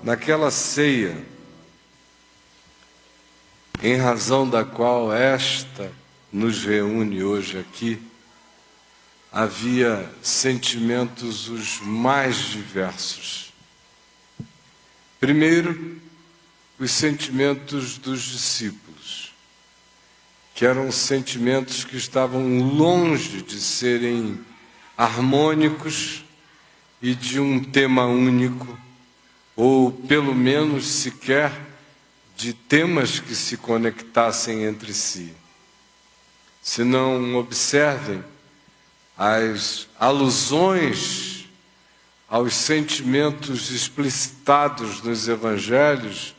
naquela ceia, em razão da qual esta nos reúne hoje aqui, havia sentimentos os mais diversos. Primeiro, os sentimentos dos discípulos, que eram sentimentos que estavam longe de serem harmônicos e de um tema único, ou pelo menos sequer de temas que se conectassem entre si. Se não observem as alusões aos sentimentos explicitados nos evangelhos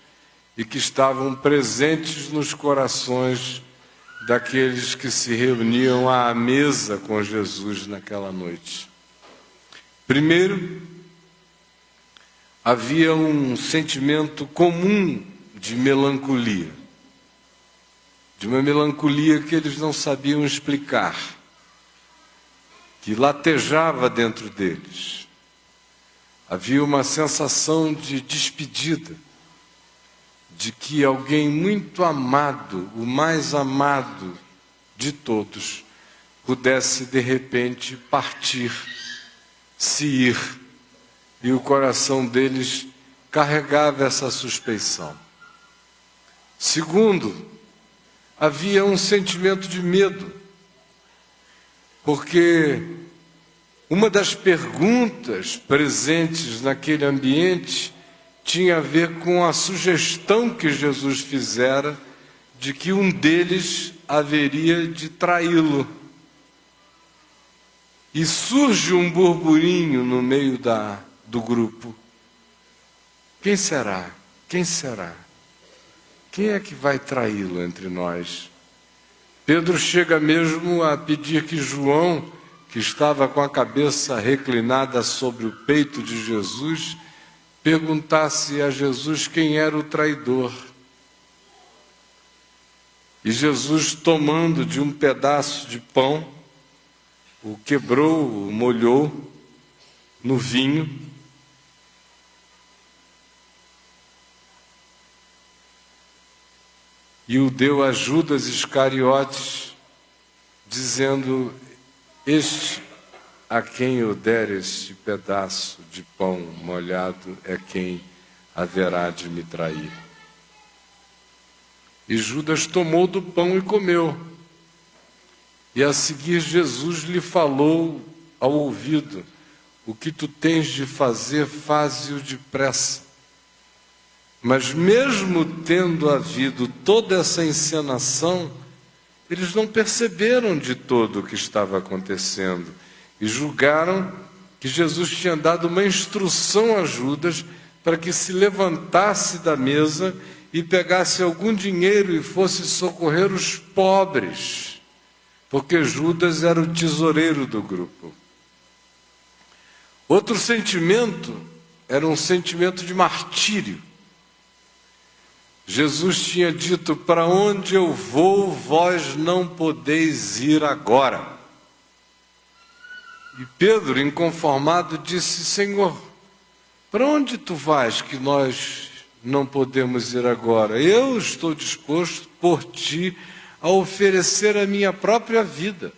e que estavam presentes nos corações daqueles que se reuniam à mesa com Jesus naquela noite. Primeiro, havia um sentimento comum de melancolia, de uma melancolia que eles não sabiam explicar, que latejava dentro deles. Havia uma sensação de despedida, de que alguém muito amado, o mais amado de todos, pudesse de repente partir, se ir, e o coração deles carregava essa suspeição. Segundo, havia um sentimento de medo, porque uma das perguntas presentes naquele ambiente tinha a ver com a sugestão que Jesus fizera de que um deles haveria de traí-lo. E surge um burburinho no meio do grupo. Quem será? Quem será? Quem é que vai traí-lo entre nós? Pedro chega mesmo a pedir que João, que estava com a cabeça reclinada sobre o peito de Jesus, perguntasse a Jesus quem era o traidor. E Jesus, tomando de um pedaço de pão, o quebrou, o molhou no vinho, e o deu a Judas Iscariotes, dizendo: este a quem eu der este pedaço de pão molhado é quem haverá de me trair. E Judas tomou do pão e comeu. E a seguir Jesus lhe falou ao ouvido: o que tu tens de fazer, faze-o depressa. Mas mesmo tendo havido toda essa encenação, eles não perceberam de todo o que estava acontecendo e julgaram que Jesus tinha dado uma instrução a Judas para que se levantasse da mesa e pegasse algum dinheiro e fosse socorrer os pobres, porque Judas era o tesoureiro do grupo. Outro sentimento era um sentimento de martírio. Jesus tinha dito: para onde eu vou, vós não podeis ir agora. E Pedro, inconformado, disse: Senhor, para onde tu vais que nós não podemos ir agora? Eu estou disposto por ti a oferecer a minha própria vida.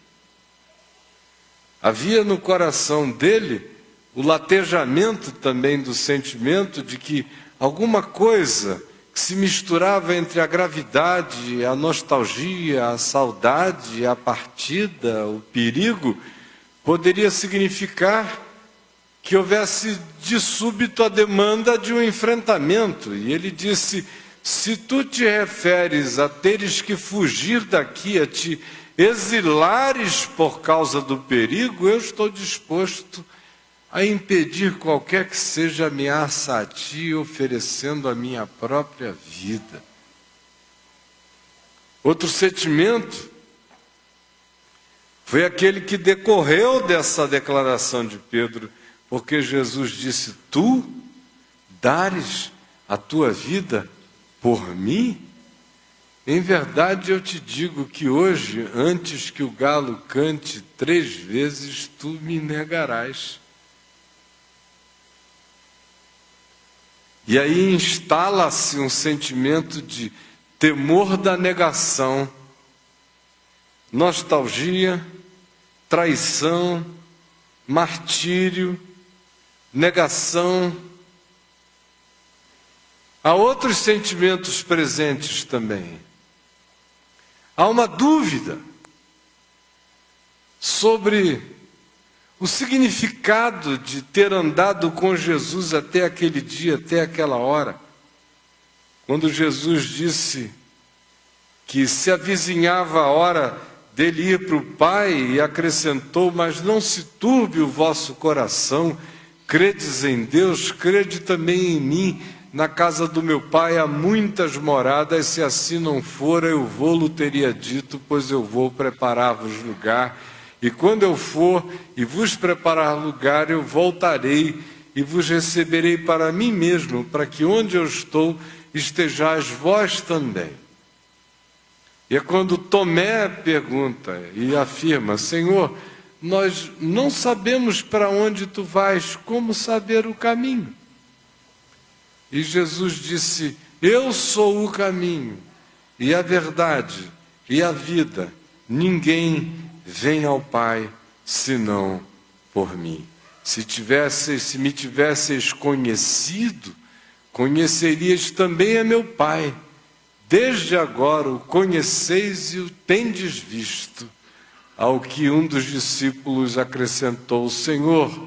Havia no coração dele o latejamento também do sentimento de que alguma coisa que se misturava entre a gravidade, a nostalgia, a saudade, a partida, o perigo, poderia significar que houvesse de súbito a demanda de um enfrentamento. E ele disse: se tu te referes a teres que fugir daqui, a te exilares por causa do perigo, eu estou disposto a impedir qualquer que seja ameaça a ti, oferecendo a minha própria vida. Outro sentimento foi aquele que decorreu dessa declaração de Pedro, porque Jesus disse: tu dares a tua vida por mim? Em verdade eu te digo que hoje, antes que o galo cante 3 vezes, tu me negarás. E aí instala-se um sentimento de temor da negação, nostalgia, traição, martírio, negação. Há outros sentimentos presentes também. Há uma dúvida sobre o significado de ter andado com Jesus até aquele dia, até aquela hora, quando Jesus disse que se avizinhava a hora dele ir para o Pai, e acrescentou: mas não se turbe o vosso coração, credes em Deus, crede também em mim. Na casa do meu Pai há muitas moradas, se assim não for, eu vou-lo teria dito, pois eu vou preparar-vos lugar. E quando eu for e vos preparar lugar, eu voltarei e vos receberei para mim mesmo, para que onde eu estou estejais vós também. E é quando Tomé pergunta e afirma: Senhor, nós não sabemos para onde tu vais, como saber o caminho? E Jesus disse: eu sou o caminho, e a verdade, e a vida. Ninguém vem ao Pai, senão por mim. Se me tivesseis conhecido, conhecerias também a meu Pai. Desde agora o conheceis e o tendes visto. Ao que um dos discípulos acrescentou: Senhor,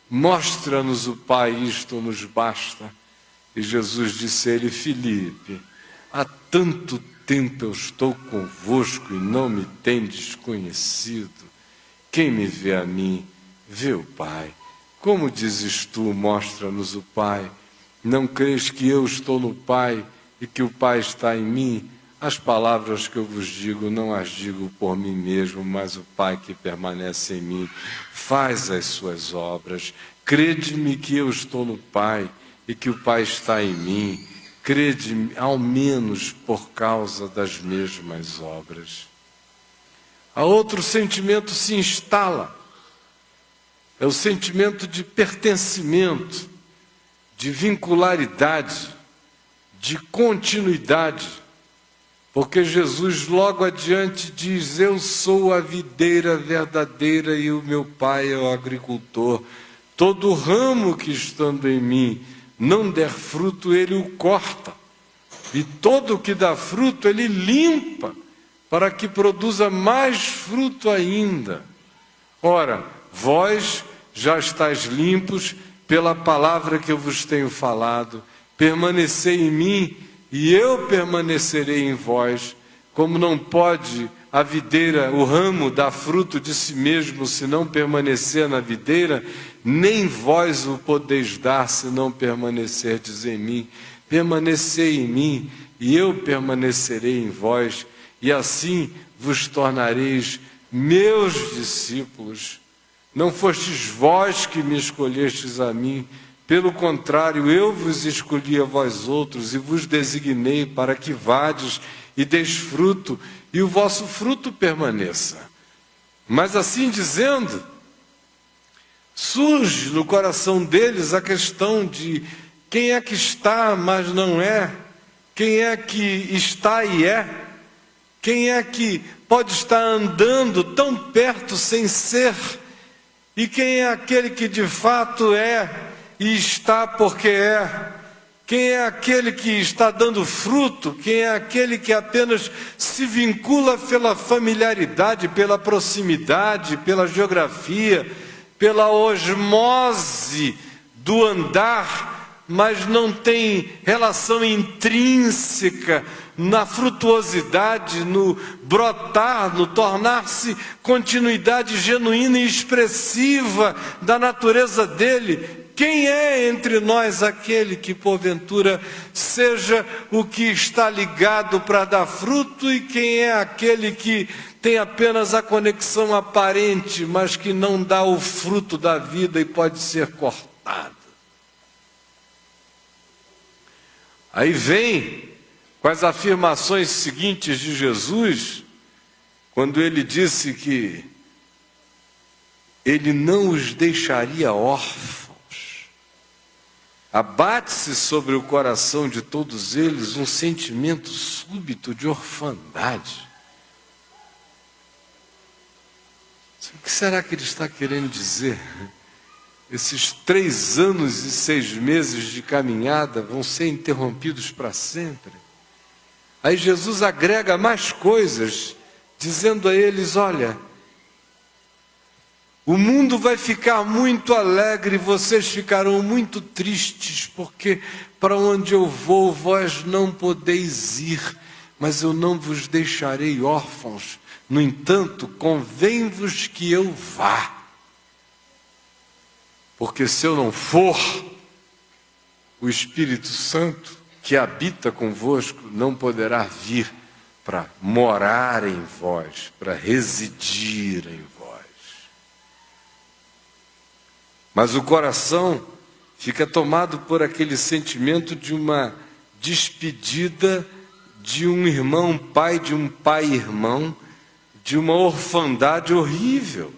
mostra-nos o Pai, isto nos basta. E Jesus disse a ele: Filipe, há tanto tempo eu estou convosco e não me tendes conhecido. Quem me vê a mim, vê o Pai. Como dizes tu, mostra-nos o Pai? Não crês que eu estou no Pai e que o Pai está em mim? As palavras que eu vos digo, não as digo por mim mesmo, mas o Pai que permanece em mim faz as suas obras. Crede-me que eu estou no Pai e que o Pai está em mim. Crede-me, ao menos por causa das mesmas obras. Há outro sentimento se instala. É o sentimento de pertencimento, de vincularidade, de continuidade. Porque Jesus logo adiante diz: eu sou a videira verdadeira e o meu Pai é o agricultor. Todo ramo que estando em mim não der fruto, ele o corta. E todo o que dá fruto, ele limpa, para que produza mais fruto ainda. Ora, vós já estáis limpos pela palavra que eu vos tenho falado. Permanecei em mim, e eu permanecerei em vós. Como não pode a videira, o ramo, dar fruto de si mesmo, se não permanecer na videira, nem vós o podeis dar, se não permanecerdes em mim. Permanecei em mim, e eu permanecerei em vós, e assim vos tornareis meus discípulos. Não fostes vós que me escolhestes a mim, pelo contrário, eu vos escolhi a vós outros, e vos designei para que vades e deis fruto, e o vosso fruto permaneça. Mas assim dizendo, surge no coração deles a questão de quem é que está, mas não é, quem é que está e é, quem é que pode estar andando tão perto sem ser, e quem é aquele que de fato é e está porque é. Quem é aquele que está dando fruto? Quem é aquele que apenas se vincula pela familiaridade, pela proximidade, pela geografia, pela osmose do andar, mas não tem relação intrínseca na frutuosidade, no brotar, no tornar-se continuidade genuína e expressiva da natureza dele? Quem é entre nós aquele que porventura seja o que está ligado para dar fruto, e quem é aquele que tem apenas a conexão aparente, mas que não dá o fruto da vida e pode ser cortado? Aí vem com as afirmações seguintes de Jesus, quando ele disse que ele não os deixaria órfãos. abate-se sobre o coração de todos eles um sentimento súbito de orfandade. O que será que ele está querendo dizer? Esses 3 anos e 6 meses de caminhada vão ser interrompidos para sempre. Aí Jesus agrega mais coisas, dizendo a eles: olha, o mundo vai ficar muito alegre, vocês ficarão muito tristes, porque para onde eu vou, vós não podeis ir, mas eu não vos deixarei órfãos. No entanto, convém-vos que eu vá. Porque se eu não for, o Espírito Santo, que habita convosco, não poderá vir para morar em vós, para residir em vós. Mas o coração fica tomado por aquele sentimento de uma despedida de um irmão, pai de um pai-irmão, de uma orfandade horrível.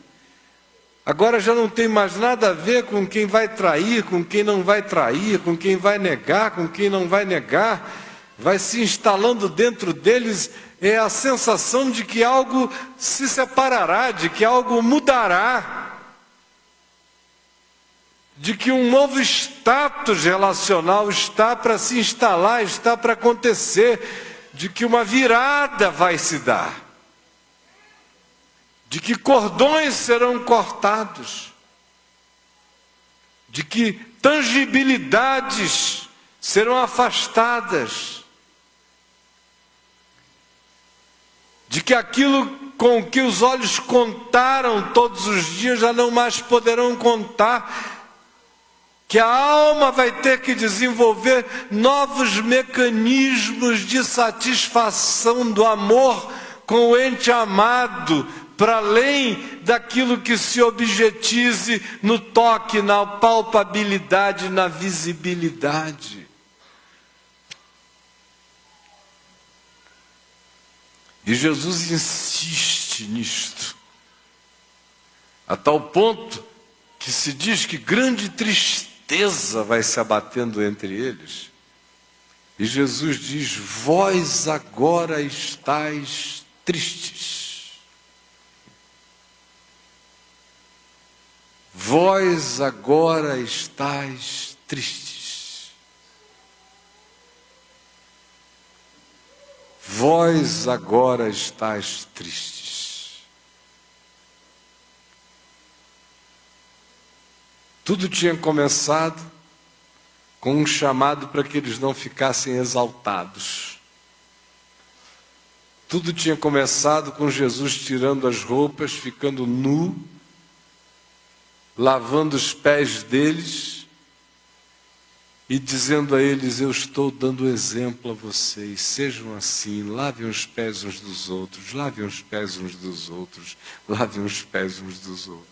Agora já não tem mais nada a ver com quem vai trair, com quem não vai trair, com quem vai negar, com quem não vai negar. Vai se instalando dentro deles a sensação de que algo se separará, de que algo mudará, de que um novo status relacional está para se instalar, está para acontecer, de que uma virada vai se dar, de que cordões serão cortados, de que tangibilidades serão afastadas, de que aquilo com que os olhos contaram todos os dias já não mais poderão contar, que a alma vai ter que desenvolver novos mecanismos de satisfação do amor com o ente amado, para além daquilo que se objetize no toque, na palpabilidade, na visibilidade. E Jesus insiste nisto, a tal ponto que se diz que grande tristeza vai se abatendo entre eles. E Jesus diz: vós agora estáis tristes. Vós agora estáis tristes. Vós agora estáis tristes. Tudo tinha começado com um chamado para que eles não ficassem exaltados. Tudo tinha começado com Jesus tirando as roupas, ficando nu, lavando os pés deles e dizendo a eles: eu estou dando exemplo a vocês, sejam assim, lavem os pés uns dos outros, lavem os pés uns dos outros, lavem os pés uns dos outros.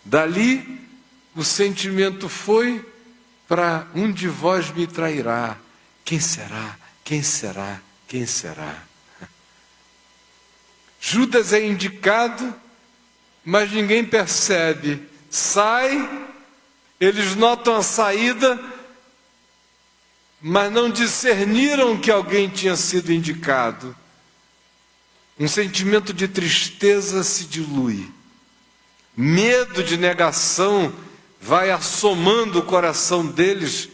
Dali o sentimento foi para: um de vós me trairá. Quem será? Quem será? Quem será? Judas é indicado, mas ninguém percebe. Sai, eles notam a saída, mas não discerniram que alguém tinha sido indicado. Um sentimento de tristeza se dilui. Medo de negação vai assomando o coração deles,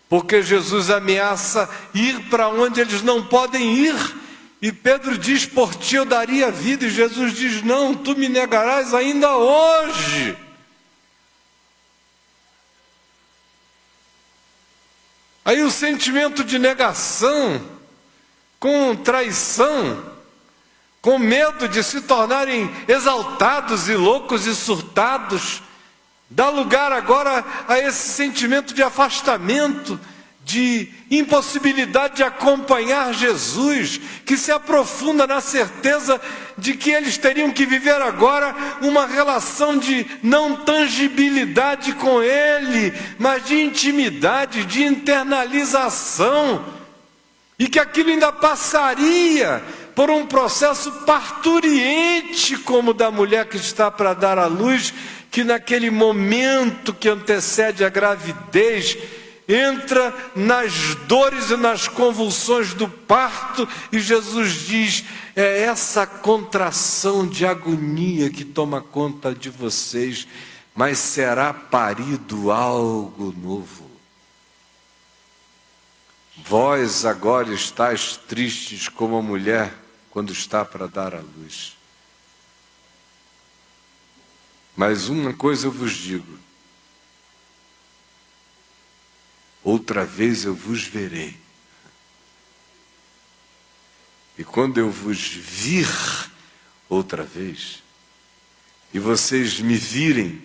porque Jesus ameaça ir para onde eles não podem ir. E Pedro diz: por ti eu daria a vida. E Jesus diz: não, tu me negarás ainda hoje. Aí o sentimento de negação, com traição, com medo de se tornarem exaltados e loucos e surtados, dá lugar agora a esse sentimento de afastamento, de impossibilidade de acompanhar Jesus, que se aprofunda na certeza de que eles teriam que viver agora uma relação de não tangibilidade com Ele, mas de intimidade, de internalização, e que aquilo ainda passaria por um processo parturiente, como o da mulher que está para dar à luz, que naquele momento que antecede a gravidez, entra nas dores e nas convulsões do parto, e Jesus diz: é essa contração de agonia que toma conta de vocês, mas será parido algo novo. Vós agora estáis tristes como a mulher quando está para dar à luz. Mas uma coisa eu vos digo: outra vez eu vos verei. E quando eu vos vir outra vez, e vocês me virem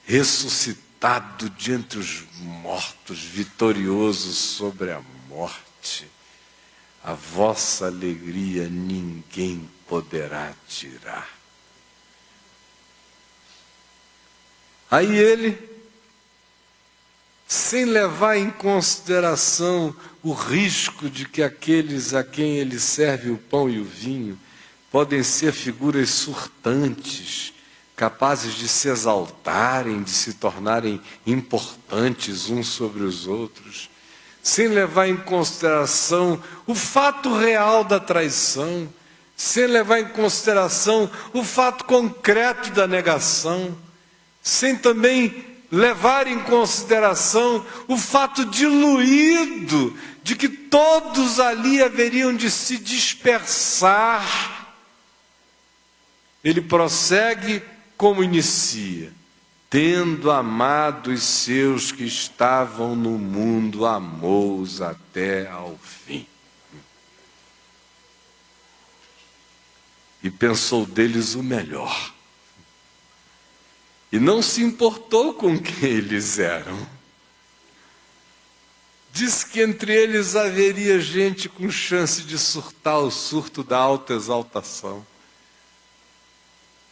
ressuscitado de entre os mortos, vitorioso sobre a morte, a vossa alegria ninguém poderá tirar. Aí ele, sem levar em consideração o risco de que aqueles a quem ele serve o pão e o vinho podem ser figuras surtantes, capazes de se exaltarem, de se tornarem importantes uns sobre os outros, sem levar em consideração o fato real da traição, sem levar em consideração o fato concreto da negação, sem também levar em consideração o fato diluído de que todos ali haveriam de se dispersar. Ele prossegue como inicia: tendo amado os seus que estavam no mundo, amou-os até ao fim. E pensou deles o melhor. E não se importou com quem eles eram. Disse que entre eles haveria gente com chance de surtar o surto da autoexaltação.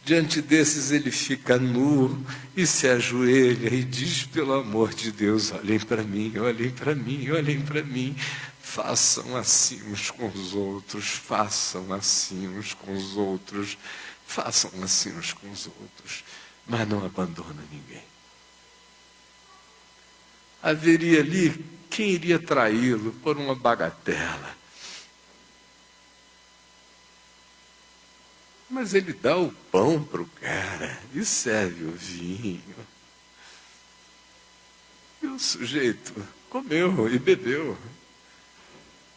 Diante desses ele fica nu e se ajoelha e diz: pelo amor de Deus, olhem para mim, olhem para mim, olhem para mim. Façam assim uns com os outros, façam assim uns com os outros, façam assim uns com os outros. Mas não abandona ninguém. Haveria ali quem iria traí-lo por uma bagatela. Mas ele dá o pão para o cara e serve o vinho. E o sujeito comeu e bebeu.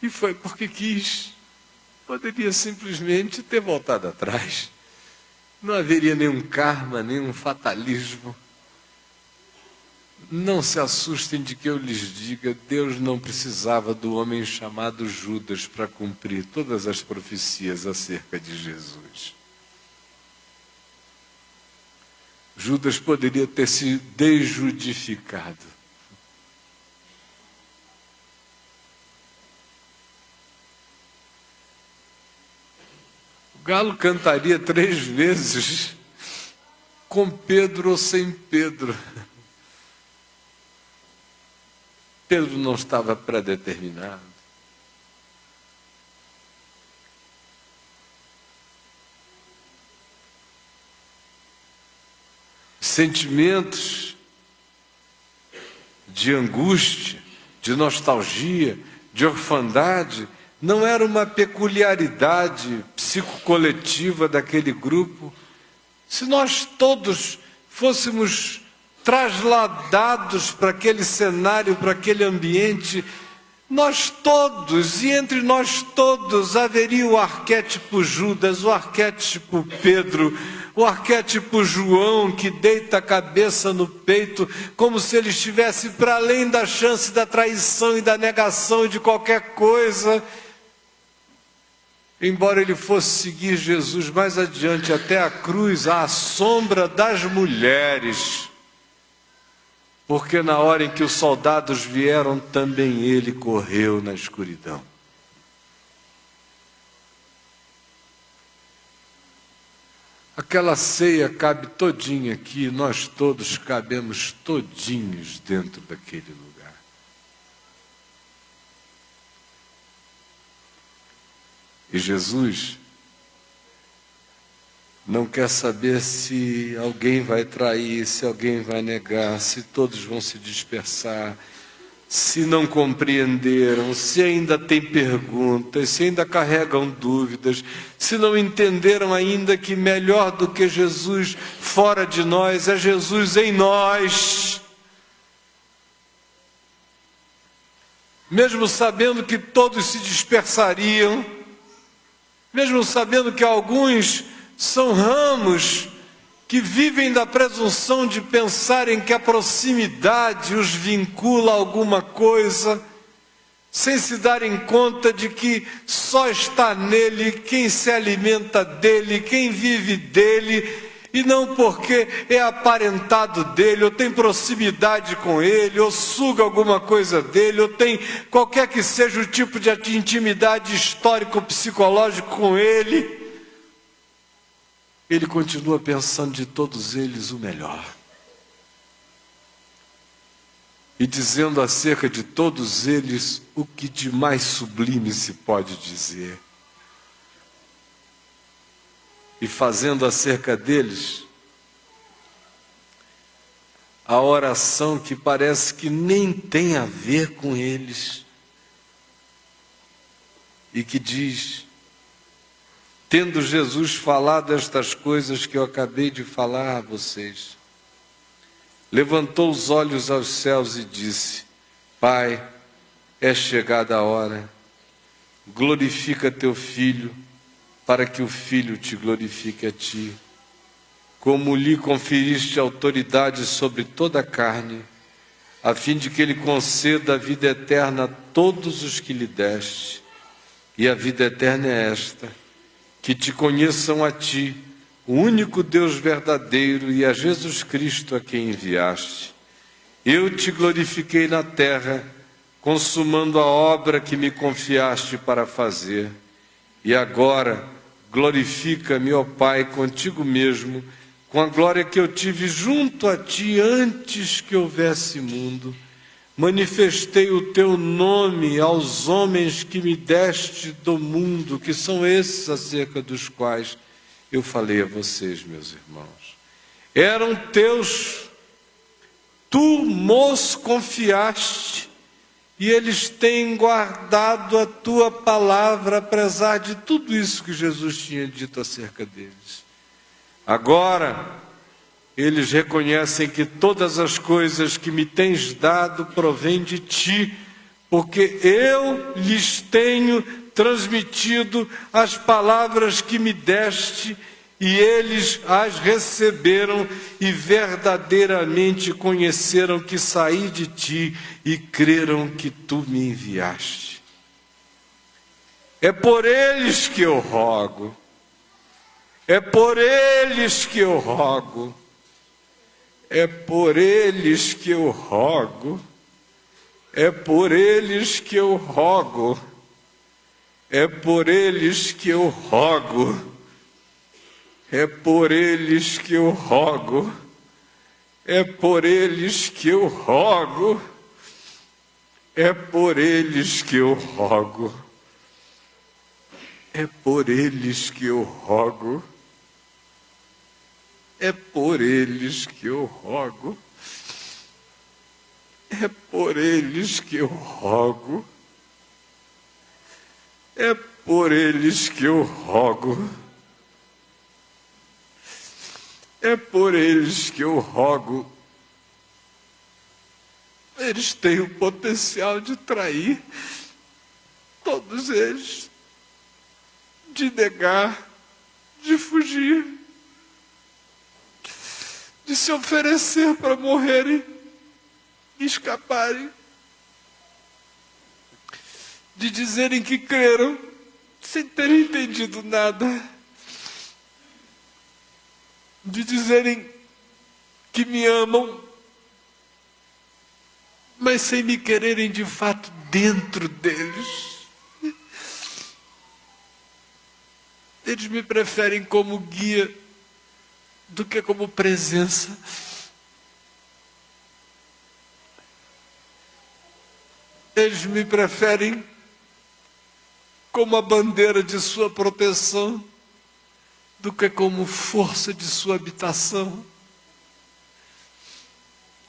E foi porque quis. Poderia simplesmente ter voltado atrás. Não haveria nenhum karma, nenhum fatalismo. Não se assustem de que eu lhes diga: Deus não precisava do homem chamado Judas para cumprir todas as profecias acerca de Jesus. Judas poderia ter se desjudificado. O galo cantaria 3 vezes, com Pedro ou sem Pedro. Pedro não estava predeterminado. Sentimentos de angústia, de nostalgia, de orfandade, não era uma peculiaridade psicocoletiva daquele grupo. Se nós todos fôssemos trasladados para aquele cenário, para aquele ambiente, nós todos, e entre nós todos, haveria o arquétipo Judas, o arquétipo Pedro, o arquétipo João, que deita a cabeça no peito, como se ele estivesse para além da chance da traição e da negação de qualquer coisa. Embora ele fosse seguir Jesus mais adiante até a cruz, à sombra das mulheres, porque na hora em que os soldados vieram, também ele correu na escuridão. Aquela ceia cabe todinha aqui, nós todos cabemos todinhos dentro daquele lugar. E Jesus não quer saber se alguém vai trair, se alguém vai negar, se todos vão se dispersar, se não compreenderam, se ainda têm perguntas, se ainda carregam dúvidas, se não entenderam ainda que melhor do que Jesus fora de nós é Jesus em nós. Mesmo sabendo que todos se dispersariam, mesmo sabendo que alguns são ramos que vivem da presunção de pensarem que a proximidade os vincula a alguma coisa, sem se darem conta de que só está nele quem se alimenta dele, quem vive dele, e não porque é aparentado dele, ou tem proximidade com ele, ou suga alguma coisa dele, ou tem qualquer que seja o tipo de intimidade histórico-psicológico com ele. Ele continua pensando de todos eles o melhor. E dizendo acerca de todos eles o que de mais sublime se pode dizer. E fazendo acerca deles a oração que parece que nem tem a ver com eles. E que diz: tendo Jesus falado estas coisas que eu acabei de falar a vocês, levantou os olhos aos céus e disse: Pai, é chegada a hora, glorifica teu Filho, para que o Filho te glorifique a ti, como lhe conferiste autoridade sobre toda a carne, a fim de que ele conceda a vida eterna a todos os que lhe deste. E a vida eterna é esta: que te conheçam a ti, o único Deus verdadeiro, e a Jesus Cristo a quem enviaste. Eu te glorifiquei na terra, consumando a obra que me confiaste para fazer. E agora glorifica-me, ó Pai, contigo mesmo, com a glória que eu tive junto a ti antes que houvesse mundo. Manifestei o teu nome aos homens que me deste do mundo, que são esses acerca dos quais eu falei a vocês, meus irmãos. Eram teus, tu mos confiaste, e eles têm guardado a tua palavra, apesar de tudo isso que Jesus tinha dito acerca deles. Agora, eles reconhecem que todas as coisas que me tens dado provêm de ti, porque eu lhes tenho transmitido as palavras que me deste, e eles as receberam e verdadeiramente conheceram que saí de ti e creram que tu me enviaste. É por eles que eu rogo, é por eles que eu rogo, é por eles que eu rogo, é por eles que eu rogo, é por eles que eu rogo, é por eles que eu rogo, é por eles que eu rogo, é por eles que eu rogo, é por eles que eu rogo, é por eles que eu rogo, é por eles que eu rogo, é por eles que eu rogo, é por eles que eu rogo. Eles têm o potencial de trair, todos eles, de negar, de fugir, de se oferecer para morrerem e escaparem, de dizerem que creram sem terem entendido nada, de dizerem que me amam, mas sem me quererem de fato dentro deles. Eles me preferem como guia do que como presença. Eles me preferem como a bandeira de sua proteção do que como força de sua habitação.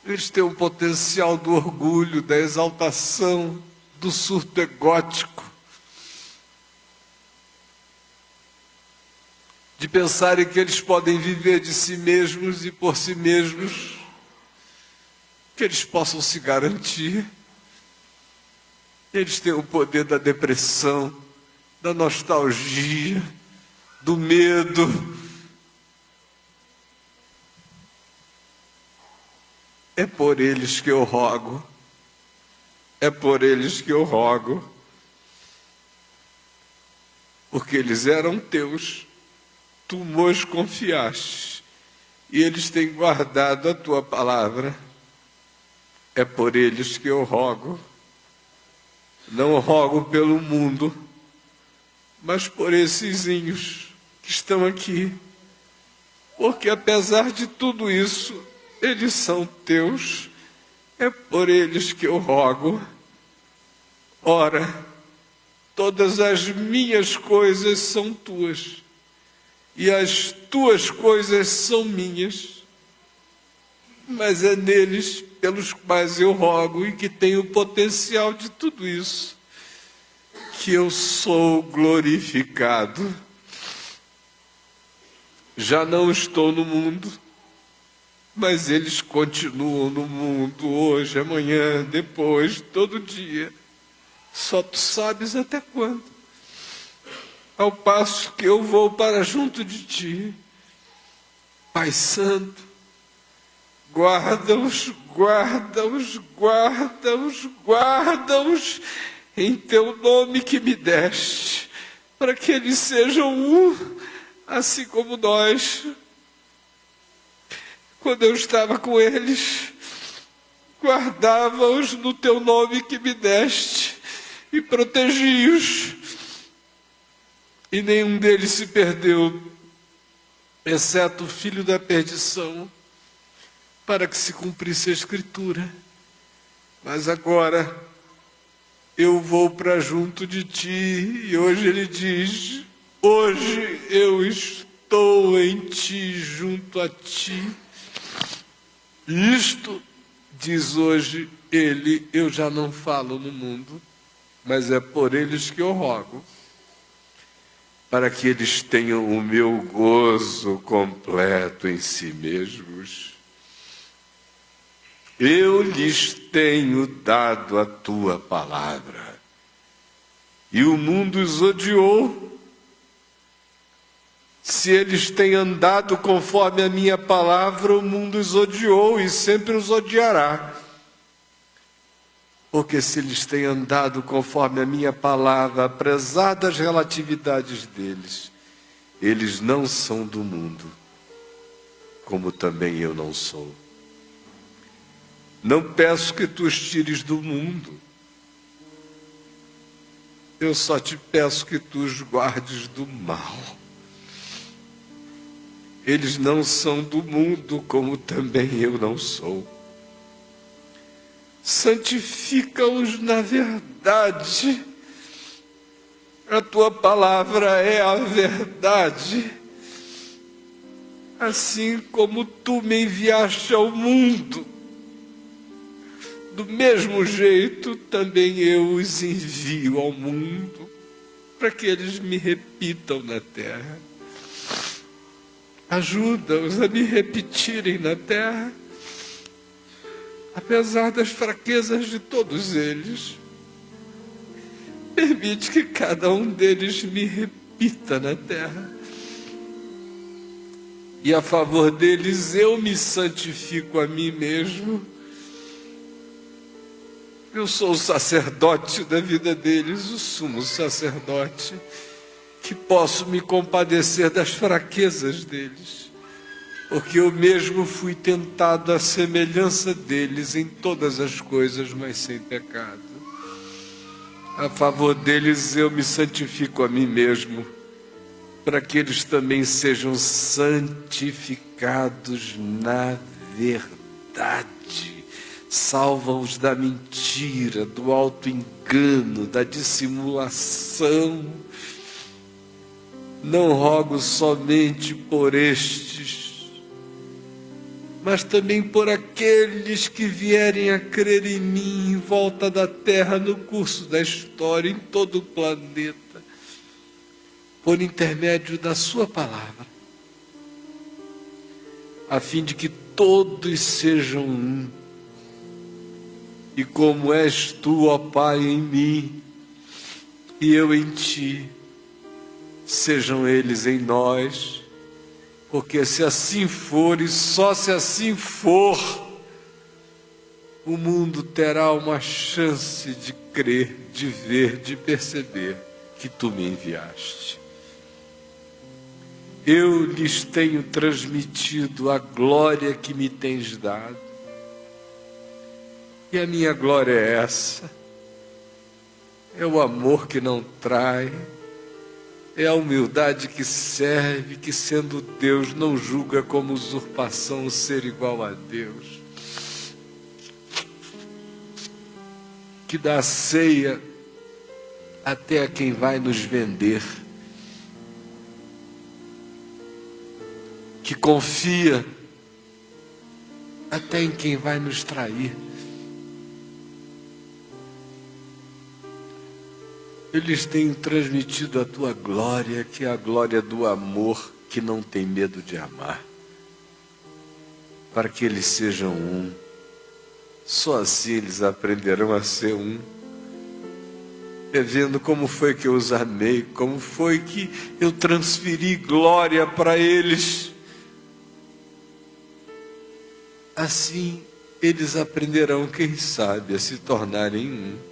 Eles têm um potencial do orgulho, da exaltação, do surto egótico, de pensarem que eles podem viver de si mesmos e por si mesmos, que eles possam se garantir. Eles têm o poder da depressão, da nostalgia, do medo. É por eles que eu rogo. É por eles que eu rogo. Porque eles eram teus, tu os confiaste, e eles têm guardado a tua palavra. É por eles que eu rogo. Não rogo pelo mundo, mas por essesinhos que estão aqui. Porque apesar de tudo isso, eles são teus. É por eles que eu rogo. Ora, todas as minhas coisas são tuas, e as tuas coisas são minhas, mas é neles pelos quais eu rogo e que tenho o potencial de tudo isso, que eu sou glorificado. Já não estou no mundo, mas eles continuam no mundo hoje, amanhã, depois, todo dia. Só tu sabes até quando. Ao passo que eu vou para junto de ti. Pai Santo, guarda-os, guarda-os, guarda-os, guarda-os em teu nome que me deste, para que eles sejam um, assim como nós. Quando eu estava com eles, guardava-os no teu nome que me deste e protegi-os, e nenhum deles se perdeu, exceto o filho da perdição, para que se cumprisse a Escritura. Mas agora eu vou para junto de ti, e hoje ele diz: hoje eu estou em ti, junto a ti. Isto, diz hoje ele, eu já não falo no mundo, mas é por eles que eu rogo, para que eles tenham o meu gozo completo em si mesmos. Eu lhes tenho dado a tua palavra, e o mundo os odiou. Se eles têm andado conforme a minha palavra, o mundo os odiou e sempre os odiará. Porque se eles têm andado conforme a minha palavra, apesar das relatividades deles, eles não são do mundo, como também eu não sou. Não peço que tu os tires do mundo, eu só te peço que tu os guardes do mal. Eles não são do mundo, como também eu não sou. Santifica-os na verdade. A tua palavra é a verdade. Assim como tu me enviaste ao mundo, do mesmo jeito também eu os envio ao mundo, para que eles me repitam na terra. Ajuda-os a me repetirem na terra, apesar das fraquezas de todos eles. Permite que cada um deles me repita na terra. E a favor deles eu me santifico a mim mesmo. Eu sou o sacerdote da vida deles, o sumo sacerdote, que posso me compadecer das fraquezas deles, porque eu mesmo fui tentado à semelhança deles em todas as coisas, mas sem pecado. A favor deles eu me santifico a mim mesmo, para que eles também sejam santificados na verdade. Salva-os da mentira, do auto-engano, da dissimulação. não rogo somente por estes, mas também por aqueles que vierem a crer em mim em volta da terra, no curso da história, em todo o planeta, por intermédio da sua palavra, a fim de que todos sejam um. E como és tu, ó Pai, em mim, e eu em ti, sejam eles em nós, porque se assim for, e só se assim for, o mundo terá uma chance de crer, de ver, de perceber que tu me enviaste. Eu lhes tenho transmitido a glória que me tens dado, e a minha glória é essa: é o amor que não trai, é a humildade que serve, que sendo Deus não julga como usurpação o ser igual a Deus, que dá ceia até a quem vai nos vender, que confia até em quem vai nos trair. Eles têm transmitido a tua glória, que é a glória do amor que não tem medo de amar, para que eles sejam um. Só assim eles aprenderão a ser um, vendo como foi que eu os amei, como foi que eu transferi glória para eles. Assim eles aprenderão, quem sabe, a se tornarem um,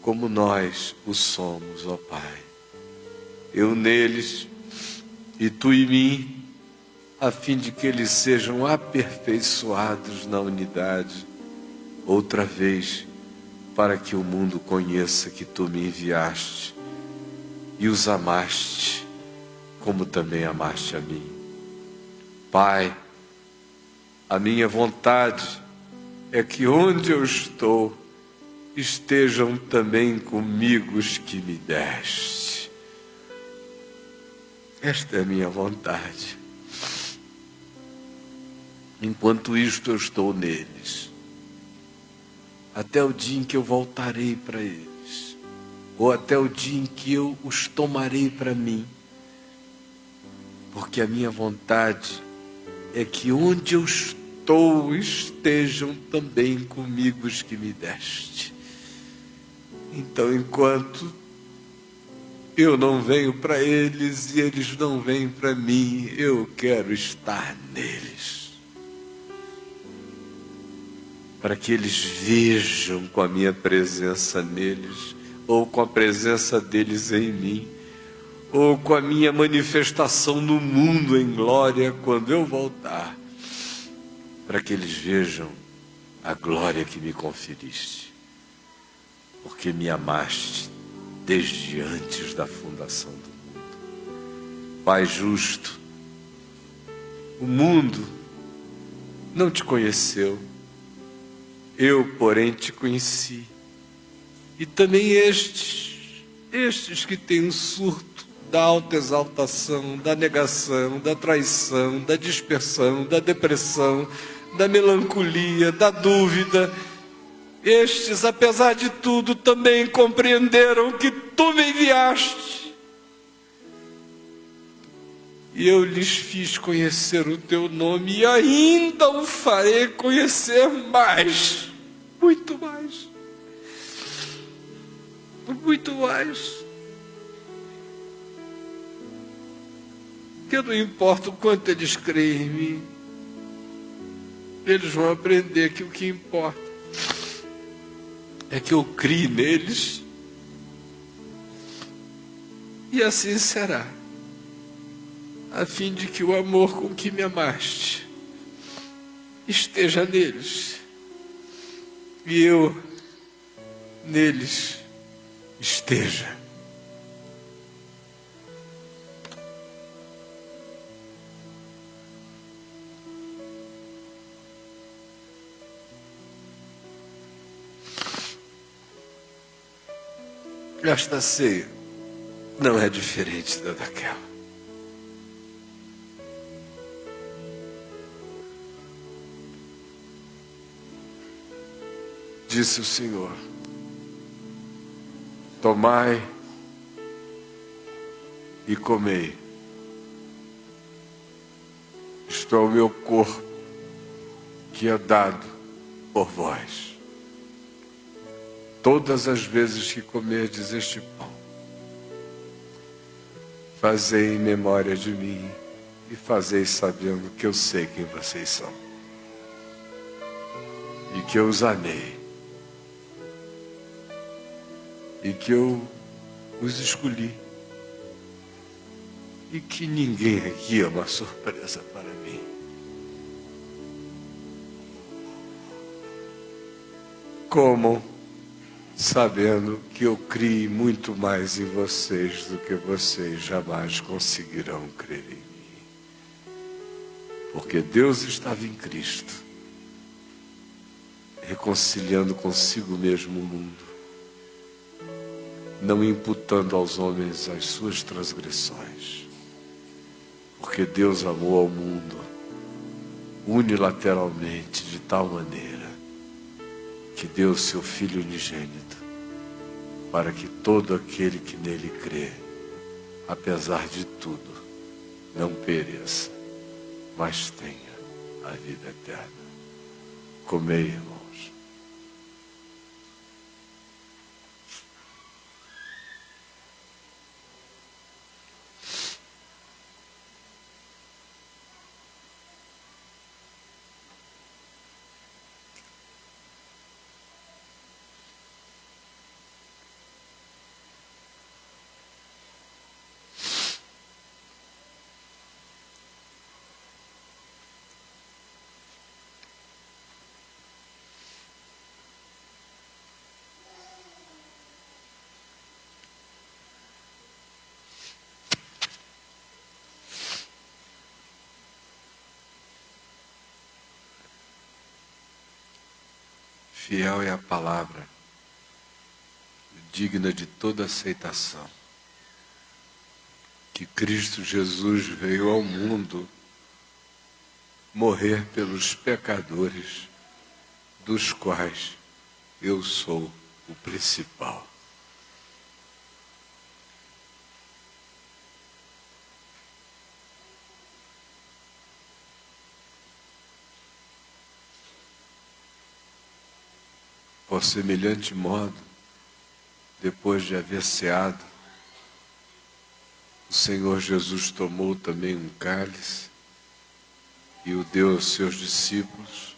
como nós o somos, ó Pai. Eu neles e tu em mim, a fim de que eles sejam aperfeiçoados na unidade, outra vez, para que o mundo conheça que tu me enviaste e os amaste, como também amaste a mim. Pai, a minha vontade é que onde eu estou, estejam também comigo os que me deste. Esta é a minha vontade. Enquanto isto eu estou neles, até o dia em que eu voltarei para eles, ou até o dia em que eu os tomarei para mim, porque a minha vontade é que onde eu estou estejam também comigo os que me deste. Então, enquanto eu não venho para eles e eles não vêm para mim, eu quero estar neles, para que eles vejam com a minha presença neles, ou com a presença deles em mim, ou com a minha manifestação no mundo em glória quando eu voltar, para que eles vejam a glória que me conferiste, porque me amaste desde antes da fundação do mundo. Pai justo, o mundo não te conheceu, eu, porém, te conheci. E também estes que têm um surto da autoexaltação, da negação, da traição, da dispersão, da depressão, da melancolia, da dúvida, estes, apesar de tudo, também compreenderam que tu me enviaste. E eu lhes fiz conhecer o teu nome e ainda o farei conhecer mais, muito mais, muito mais. Que não importa o quanto eles creem em mim, eles vão aprender que o que importa é que eu crie neles, e assim será, a fim de que o amor com que me amaste esteja neles, e eu neles esteja. Esta ceia não é diferente daquela. Disse o Senhor: tomai e comei. Isto é o meu corpo, que é dado por vós. Todas as vezes que comerdes este pão, fazei em memória de mim, e fazei sabendo que eu sei quem vocês são, e que eu os amei, e que eu os escolhi, e que ninguém aqui é uma surpresa para mim. Comam, sabendo que eu criei muito mais em vocês do que vocês jamais conseguirão crer em mim. Porque Deus estava em Cristo, reconciliando consigo mesmo o mundo, não imputando aos homens as suas transgressões. Porque Deus amou ao mundo unilateralmente de tal maneira que deu seu Filho unigênito, para que todo aquele que nele crê, apesar de tudo, não pereça, mas tenha a vida eterna. Comei, irmãos. Fiel é a palavra, digna de toda aceitação, que Cristo Jesus veio ao mundo morrer pelos pecadores, dos quais eu sou o principal. Por semelhante modo, depois de haver ceado, o Senhor Jesus tomou também um cálice e o deu aos seus discípulos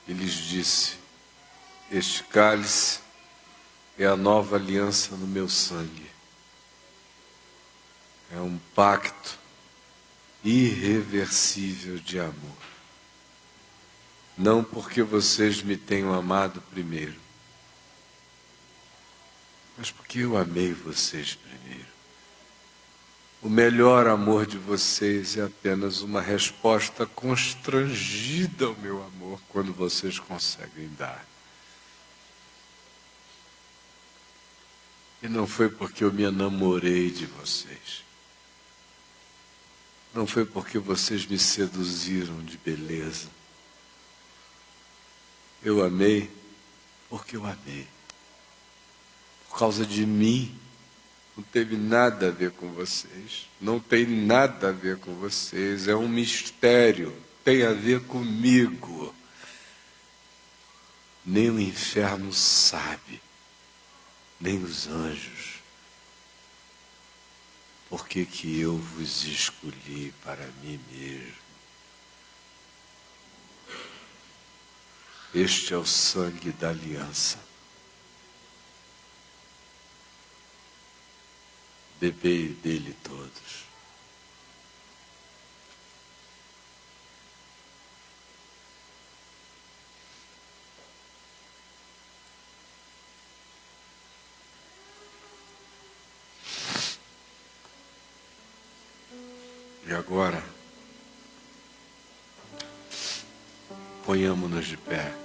e lhes disse: este cálice é a nova aliança no meu sangue. É um pacto irreversível de amor. Não porque vocês me tenham amado primeiro, mas porque eu amei vocês primeiro. O melhor amor de vocês é apenas uma resposta constrangida ao meu amor, quando vocês conseguem dar. E não foi porque eu me enamorei de vocês. Não foi porque vocês me seduziram de beleza. Eu amei porque eu amei. Por causa de mim. Não teve nada a ver com vocês. Não tem nada a ver com vocês. É um mistério. Tem a ver comigo. Nem o inferno sabe. Nem os anjos. Por que que eu vos escolhi para mim mesmo? Este é o sangue da aliança. Bebei dele todos. E agora, ponhamo-nos de pé.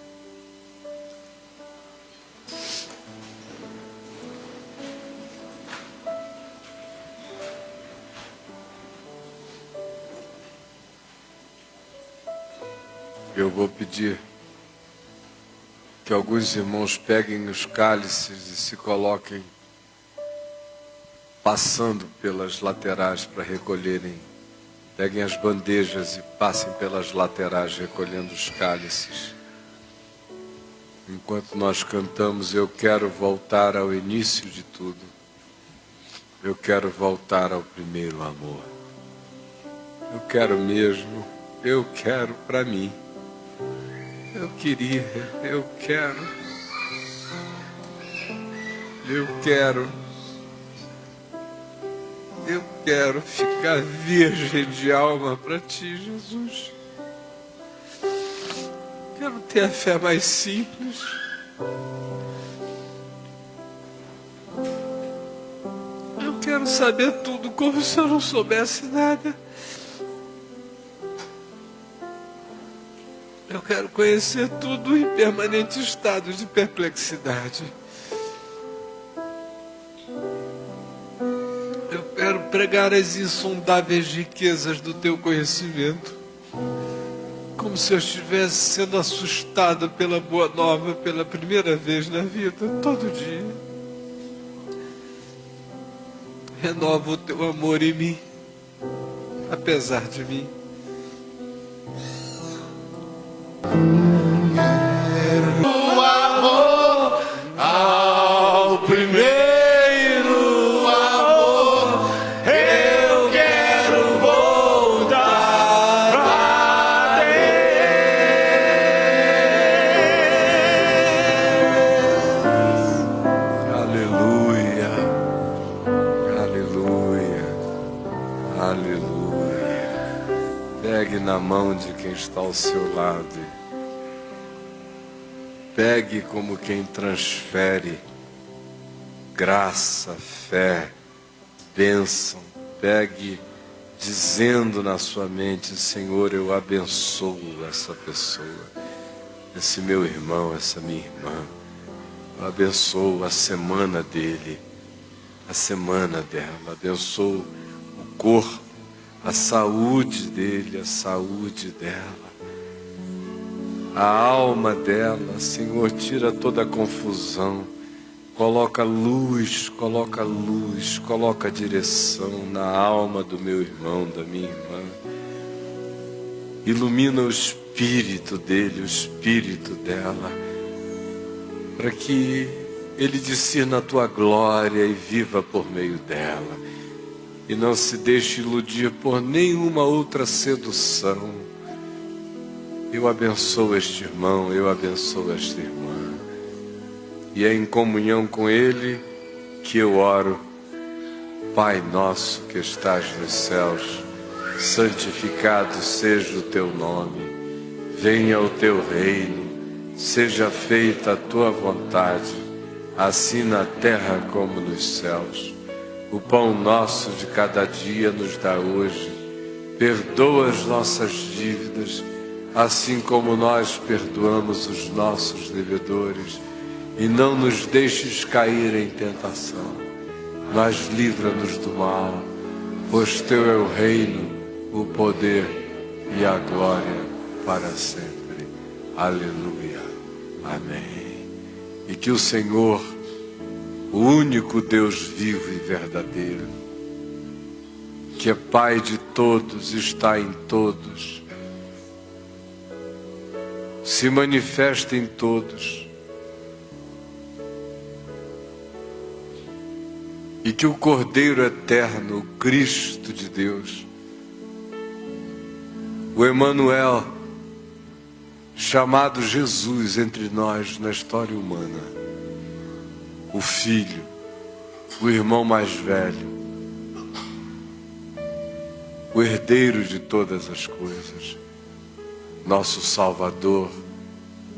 Eu vou pedir que alguns irmãos peguem os cálices e se coloquem passando pelas laterais para recolherem. Peguem as bandejas e passem pelas laterais recolhendo os cálices. Enquanto nós cantamos, eu quero voltar ao início de tudo. Eu quero voltar ao primeiro amor. Eu quero mesmo, eu quero para mim. Eu queria, eu quero. Eu quero ficar virgem de alma para ti, Jesus. Quero ter a fé mais simples. Eu quero saber tudo como se eu não soubesse nada. Eu quero conhecer tudo em permanente estado de perplexidade. Eu quero pregar as insondáveis riquezas do teu conhecimento, como se eu estivesse sendo assustado pela boa nova pela primeira vez na vida, todo dia. Renova o teu amor em mim, apesar de mim. O amor ao primeiro amor, eu quero voltar a Deus. Aleluia, aleluia, aleluia. Pegue na mão de quem está ao seu lado. Pegue como quem transfere graça, fé, bênção. Pegue dizendo na sua mente: Senhor, eu abençoo essa pessoa, esse meu irmão, essa minha irmã. Eu abençoo a semana dele, a semana dela. Abençoo o corpo, a saúde dele, a saúde dela. A alma dela, Senhor, tira toda a confusão, coloca luz, coloca direção na alma do meu irmão, da minha irmã. Ilumina o espírito dele, o espírito dela, para que ele discirna a tua glória e viva por meio dela, e não se deixe iludir por nenhuma outra sedução. Eu abençoo este irmão, eu abençoo esta irmã. E é em comunhão com ele que eu oro: Pai nosso que estás nos céus, santificado seja o teu nome. Venha o teu reino, seja feita a tua vontade, assim na terra como nos céus. O pão nosso de cada dia nos dá hoje. Perdoa as nossas dívidas, assim como nós perdoamos os nossos devedores, e não nos deixes cair em tentação, mas livra-nos do mal, pois teu é o reino, o poder e a glória para sempre. Aleluia. Amém. E que o Senhor, o único Deus vivo e verdadeiro, que é Pai de todos, está em todos, se manifesta em todos, e que o Cordeiro eterno, o Cristo de Deus, o Emanuel, chamado Jesus entre nós na história humana, o Filho, o irmão mais velho, o herdeiro de todas as coisas, nosso Salvador,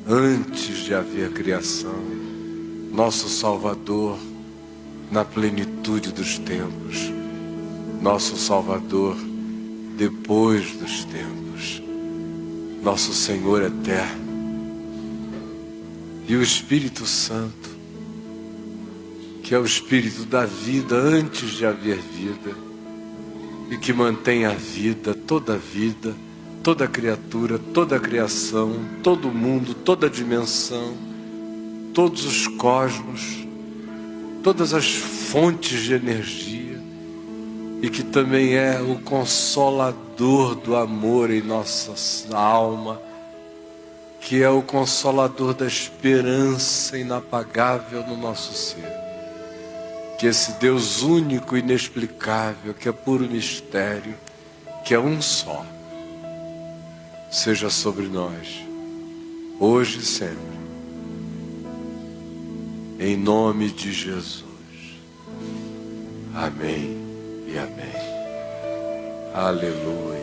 antes de haver criação, nosso Salvador na plenitude dos tempos, nosso Salvador depois dos tempos, nosso Senhor eterno, e o Espírito Santo, que é o Espírito da vida antes de haver vida, e que mantém a vida, toda criatura, toda a criação, todo o mundo, toda a dimensão, todos os cosmos, todas as fontes de energia, e que também é o consolador do amor em nossa alma, que é o consolador da esperança inapagável no nosso ser. Que esse Deus único, inexplicável, que é puro mistério, que é um só, seja sobre nós, hoje e sempre, em nome de Jesus. Amém e amém. Aleluia.